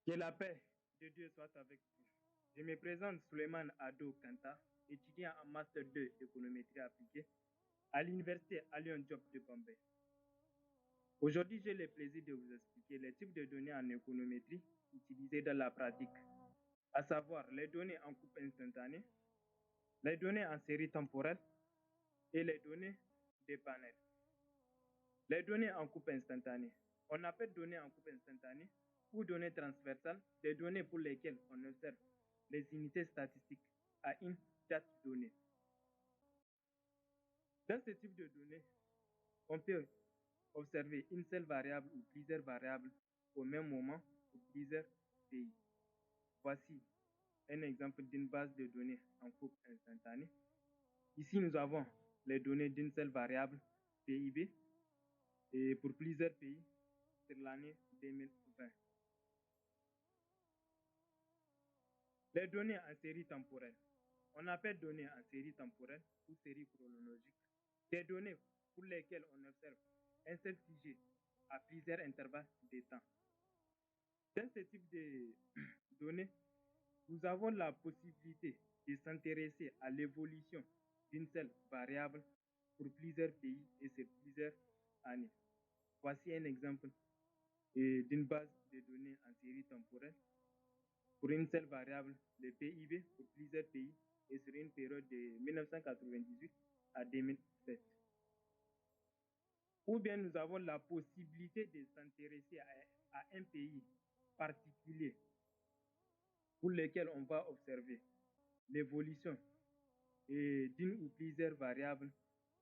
Que la paix de Dieu soit avec vous. Je me présente Suleiman Ado Kanta, étudiant en Master 2 économétrie appliquée à l'Université Allion Diop de Bombay. Aujourd'hui, j'ai le plaisir de vous expliquer les types de données en économétrie utilisées dans la pratique, à savoir les données en coupe instantanée, les données en série temporelle et les données des panels. Les données en coupe instantanée. On appelle données en coupe instantanée ou données transversales des données pour lesquelles on observe les unités statistiques à une date donnée. Dans ce type de données, on peut observer une seule variable ou plusieurs variables au même moment pour plusieurs pays. Voici un exemple d'une base de données en coupe instantanée. Ici, nous avons les données d'une seule variable PIB et pour plusieurs pays sur l'année 2020. Les données en série temporelle. On appelle données en série temporelle ou série chronologique des données pour lesquelles on observe un seul sujet à plusieurs intervalles de temps. Dans ce type de données, nous avons la possibilité de s'intéresser à l'évolution d'une seule variable pour plusieurs pays et sur plusieurs années. Voici un exemple d'une base de données en série temporelle pour une seule variable, le PIB, pour plusieurs pays et sur une période de 1998 à 2007. Ou bien nous avons la possibilité de s'intéresser à un pays particulier pour lequel on va observer l'évolution d'une ou plusieurs variables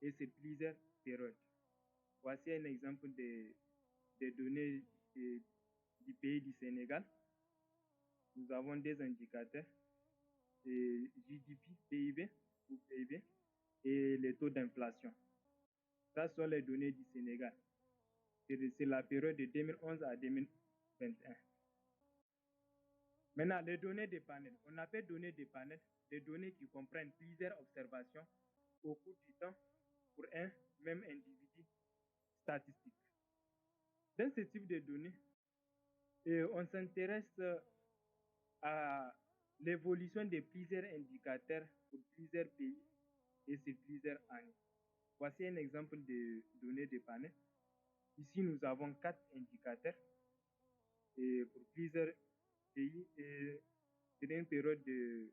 et sur plusieurs périodes. Voici un exemple des données du pays du Sénégal. Nous avons des indicateurs GDP, PIB ou PIB et les taux d'inflation. Ça sont les données du Sénégal. C'est la période de 2011 à 2021. Maintenant, les données des panels. On appelle données des panels des données qui comprennent plusieurs observations au cours du temps pour un même individu statistique. Dans ce type de données, on s'intéresse à l'évolution de plusieurs indicateurs pour plusieurs pays et sur plusieurs années. Voici un exemple de données de panel. Ici, nous avons 4 indicateurs et pour plusieurs pays et sur une période de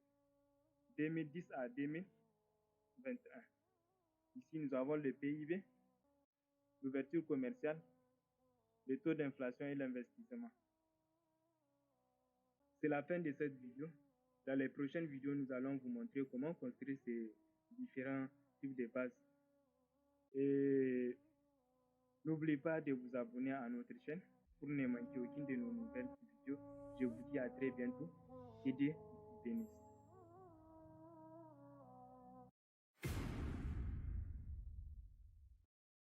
2010 à 2021. Ici, nous avons le PIB, l'ouverture commerciale, le taux d'inflation et l'investissement. C'est la fin de cette vidéo. Dans les prochaines vidéos, nous allons vous montrer comment construire ces différents types de bases. Et n'oubliez pas de vous abonner à notre chaîne pour ne manquer aucune de nos nouvelles vidéos. Je vous dis à très bientôt. Que Dieu vous bénisse.